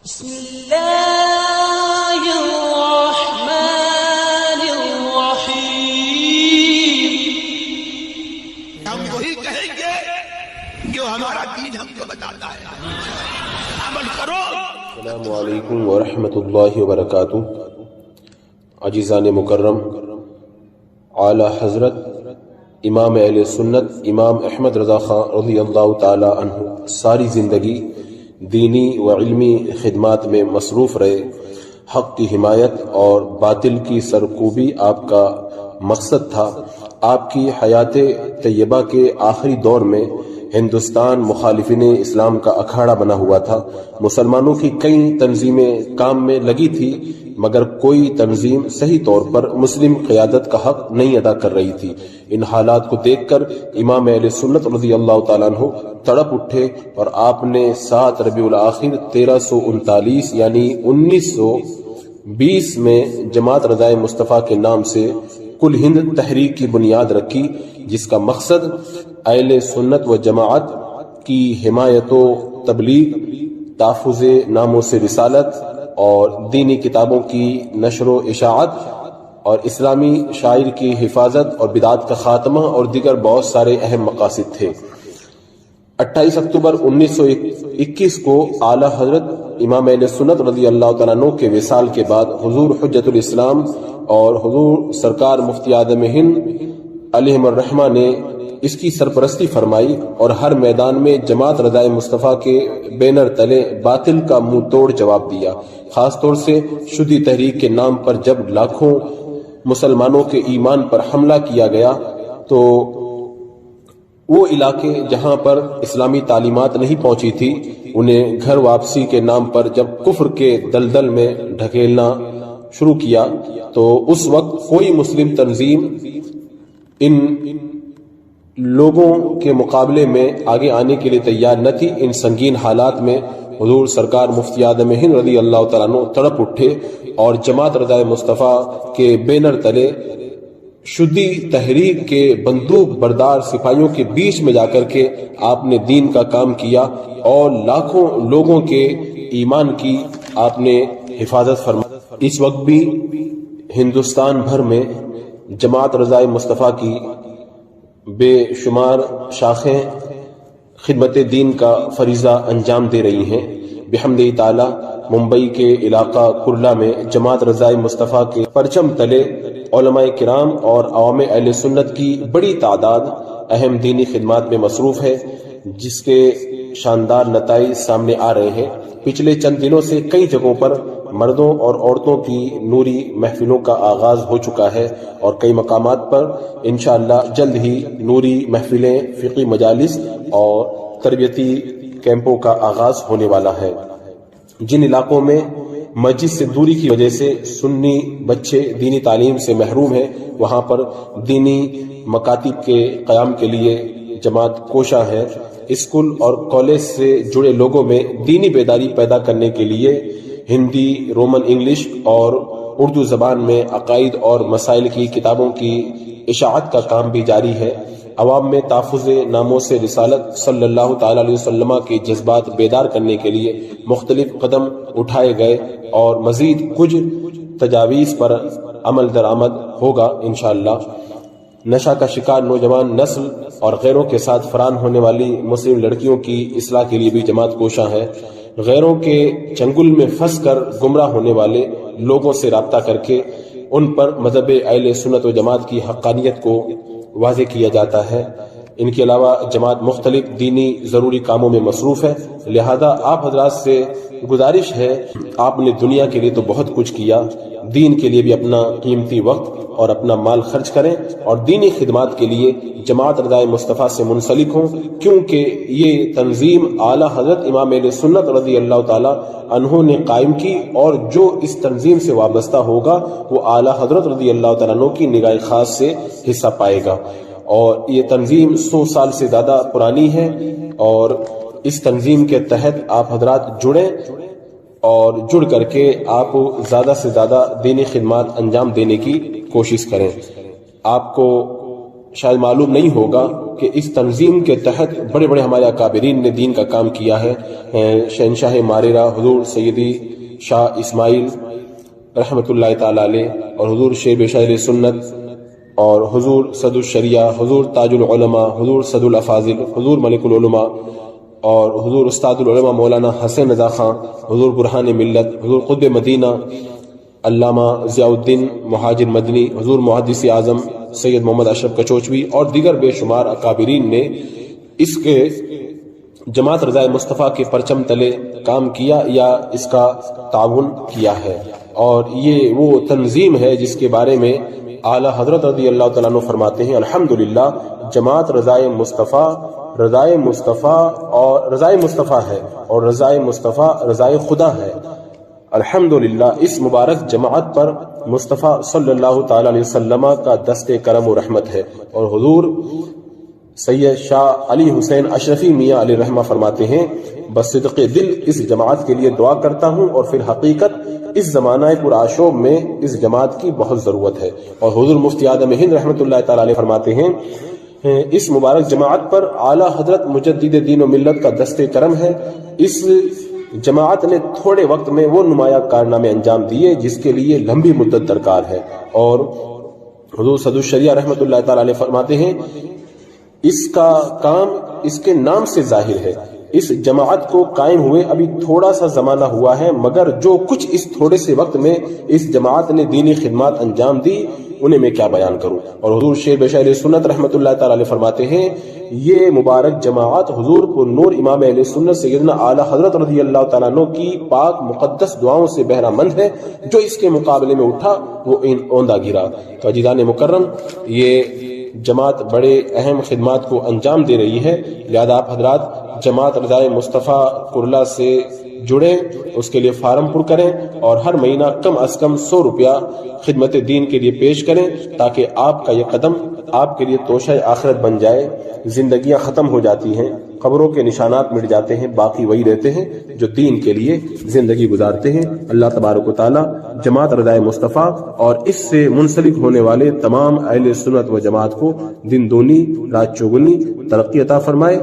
بسم اللہ الرحمن الرحیم۔ ہم وہی کہیں گے جو ہمارا دین ہم کو بتاتا ہے، عمل کرو۔ السلام علیکم ورحمۃ اللہ وبرکاتہ۔ عزیزان مکرم، اعلی حضرت امام اہل سنت امام احمد رضا خان رضی اللہ تعالی عنہ ساری زندگی دینی و علمی خدمات میں مصروف رہے۔ حق کی حمایت اور باطل کی سرکوبی آپ کا مقصد تھا۔ آپ کی حیات طیبہ کے آخری دور میں ہندوستان مخالفین اسلام کا اکھاڑا بنا ہوا تھا۔ مسلمانوں کی کئی تنظیمیں کام میں لگی تھی، مگر کوئی تنظیم صحیح طور پر مسلم قیادت کا حق نہیں ادا کر رہی تھی۔ ان حالات کو دیکھ کر امام اہل سنت رضی اللہ تعالیٰ عنہ تڑپ اٹھے اور آپ نے 7 ربیع الاخر 1339 یعنی 1920 میں جماعت رضائے مصطفیٰ کے نام سے کل ہند تحریک کی بنیاد رکھی، جس کا مقصد اہل سنت و جماعت کی حمایت و تبلیغ، تحفظ ناموس رسالت اور دینی کتابوں کی نشر و اشاعت اور اسلامی شاعر کی حفاظت اور بدعات کا خاتمہ اور دیگر بہت سارے اہم مقاصد تھے۔ 28 اکتوبر 1921 کو اعلی حضرت امام اہل سنت رضی اللہ تعالیٰ عنہ کے وصال کے بعد حضور حجت الاسلام اور حضور سرکار مفتی اعظم ہند علیہم الرحمہ نے اس کی سرپرستی فرمائی اور ہر میدان میں جماعت رضائے مصطفیٰ کے بینر تلے باطل کا منہ توڑ جواب دیا۔ خاص طور سے شدی تحریک کے نام پر جب لاکھوں مسلمانوں کے ایمان پر حملہ کیا گیا تو وہ علاقے جہاں پر اسلامی تعلیمات نہیں پہنچی تھی، انہیں گھر واپسی کے نام پر جب کفر کے دلدل میں ڈھکیلنا شروع کیا تو اس وقت کوئی مسلم تنظیم ان لوگوں کے مقابلے میں آگے آنے کے لیے تیار نہ تھی۔ ان سنگین حالات میں حضور سرکار مفتی اعظم ہند رضی اللہ تعالیٰ عنہ تڑپ اٹھے اور جماعت رضائے مصطفیٰ کے بینر تلے شدی تحریک کے بندوق بردار سپاہیوں کے بیچ میں جا کر کے آپ نے دین کا کام کیا اور لاکھوں لوگوں کے ایمان کی آپ نے حفاظت فرمائی۔ اس وقت بھی ہندوستان بھر میں جماعت رضائے مصطفیٰ کی بے شمار شاخیں خدمت دین کا فریضہ انجام دے رہی ہیں۔ بحمد تعالی ممبئی کے علاقہ کرلا میں جماعت رضائے مصطفیٰ کے پرچم تلے علماء کرام اور عوام اہل سنت کی بڑی تعداد اہم دینی خدمات میں مصروف ہے، جس کے شاندار نتائج سامنے آ رہے ہیں۔ پچھلے چند دنوں سے کئی جگہوں پر مردوں اور عورتوں کی نوری محفلوں کا آغاز ہو چکا ہے اور کئی مقامات پر انشاءاللہ جلد ہی نوری محفلیں، فقہی مجالس اور تربیتی کیمپوں کا آغاز ہونے والا ہے۔ جن علاقوں میں مسجد سے دوری کی وجہ سے سنی بچے دینی تعلیم سے محروم ہیں، وہاں پر دینی مکاتب کے قیام کے لیے جماعت کوشاں ہے۔ اسکول اور کالج سے جڑے لوگوں میں دینی بیداری پیدا کرنے کے لیے ہندی، رومن انگلش اور اردو زبان میں عقائد اور مسائل کی کتابوں کی اشاعت کا کام بھی جاری ہے۔ عوام میں تحفظ ناموس رسالت صلی اللہ تعالی علیہ وسلم کے جذبات بیدار کرنے کے لیے مختلف قدم اٹھائے گئے اور مزید کچھ تجاویز پر عمل درآمد ہوگا انشاءاللہ۔ نشہ کا شکار نوجوان نسل اور غیروں کے ساتھ فران ہونے والی مسلم لڑکیوں کی اصلاح کے لیے بھی جماعت کوشاں ہے۔ غیروں کے چنگل میں پھنس کر گمراہ ہونے والے لوگوں سے رابطہ کر کے ان پر مذہب اہل سنت و جماعت کی حقانیت کو واضح کیا جاتا ہے۔ ان کے علاوہ جماعت مختلف دینی ضروری کاموں میں مصروف ہے، لہذا آپ حضرات سے گزارش ہے، آپ نے دنیا کے لیے تو بہت کچھ کیا، دین کے لیے بھی اپنا قیمتی وقت اور اپنا مال خرچ کریں اور دینی خدمات کے لیے جماعت رضائے مصطفیٰ سے منسلک ہوں، کیونکہ یہ تنظیم اعلی حضرت امام اہل سنت رضی اللہ تعالی عنہ نے قائم کی اور جو اس تنظیم سے وابستہ ہوگا وہ اعلی حضرت رضی اللہ تعالیٰ عنہ کی نگاہ خاص سے حصہ پائے گا۔ اور یہ تنظیم 100 سال سے زیادہ پرانی ہے اور اس تنظیم کے تحت آپ حضرات جڑیں اور جڑ کر کے آپ زیادہ سے زیادہ دینی خدمات انجام دینے کی کوشش کریں۔ آپ کو شاید معلوم نہیں ہوگا کہ اس تنظیم کے تحت بڑے بڑے ہمارے اکابرین نے دین کا کام کیا ہے. شہنشاہ ماریرہ حضور سیدی شاہ اسماعیل رحمۃ اللہ تعالی علیہ، اور حضور شیب شاہ سنت، اور حضور صد الشریعہ، حضور تاج العلماء، حضور صد الافاضل، حضور ملک العلماء، اور حضور استاد العلماء مولانا حسین رضا خان، حضور برہان ملت، حضور قطب مدینہ علامہ ضیاء الدین مہاجر مدنی، حضور محدث اعظم سید محمد اشرف کچوچوی، اور دیگر بے شمار اکابرین نے اس کے جماعت رضائے مصطفیٰ کے پرچم تلے کام کیا یا اس کا تعاون کیا ہے. اور یہ وہ تنظیم ہے جس کے بارے میں اعلی حضرت رضی اللہ تعالیٰ عنہ فرماتے ہیں الحمدللہ جماعت رضائے مصطفیٰ اور رضائے مصطفیٰ ہے، اور رضائے مصطفیٰ رضائے خدا ہے. الحمدللہ اس مبارک جماعت پر مصطفیٰ صلی اللہ تعالی علیہ وسلم کا دست کرم و رحمت ہے. اور حضور سید شاہ علی حسین اشرفی میاں علیہ رحمہ فرماتے ہیں بصدق دل اس جماعت کے لیے دعا کرتا ہوں، اور پھر حقیقت اس زمانہ پر آشوب میں اس جماعت کی بہت ضرورت ہے. اور حضور مفتی اعظم ہند رحمۃ اللہ تعالی علیہ فرماتے ہیں اس مبارک جماعت پر اعلی حضرت مجدد دین و ملت کا دست کرم ہے. اس جماعت نے تھوڑے وقت میں وہ نمایاں کارنامے انجام دیے جس کے لیے لمبی مدت درکار ہے. اور حضور صد الشریعہ رحمۃ اللہ تعالی علیہ فرماتے ہیں اس کا کام اس کے نام سے ظاہر ہے. اس جماعت کو قائم ہوئے ابھی تھوڑا سا زمانہ ہوا ہے، مگر جو کچھ اس تھوڑے سے وقت میں اس جماعت نے دینی خدمات انجام دی انہیں میں کیا بیان کروں. اور حضور شیب شاہ سنت رحمۃ اللہ تعالی علیہ فرماتے ہیں یہ مبارک جماعت حضور پر نور امام اہل سنت سیدنا اعلی حضرت رضی اللہ تعالیٰ عنہ کی پاک مقدس دعاؤں سے بہرہ مند ہے. جو اس کے مقابلے میں اٹھا وہ اوندہ گرا. تو عزیزان مکرم یہ جماعت بڑے اہم خدمات کو انجام دے رہی ہے، لہذا آپ حضرات جماعت رضائے مصطفیٰ کرلا سے جڑیں، اس کے لیے فارم پر کریں، اور ہر مہینہ کم از کم 100 روپیہ خدمت دین کے لیے پیش کریں تاکہ آپ کا یہ قدم آپ کے لیے توشہ آخرت بن جائے. زندگیاں ختم ہو جاتی ہیں، قبروں کے نشانات مٹ جاتے ہیں، باقی وہی رہتے ہیں جو دین کے لیے زندگی گزارتے ہیں. اللہ تبارک و تعالی جماعت رضائے مصطفیٰ اور اس سے منسلک ہونے والے تمام اہل سنت و جماعت کو دن دونی رات چوگنی ترقی عطا فرمائے.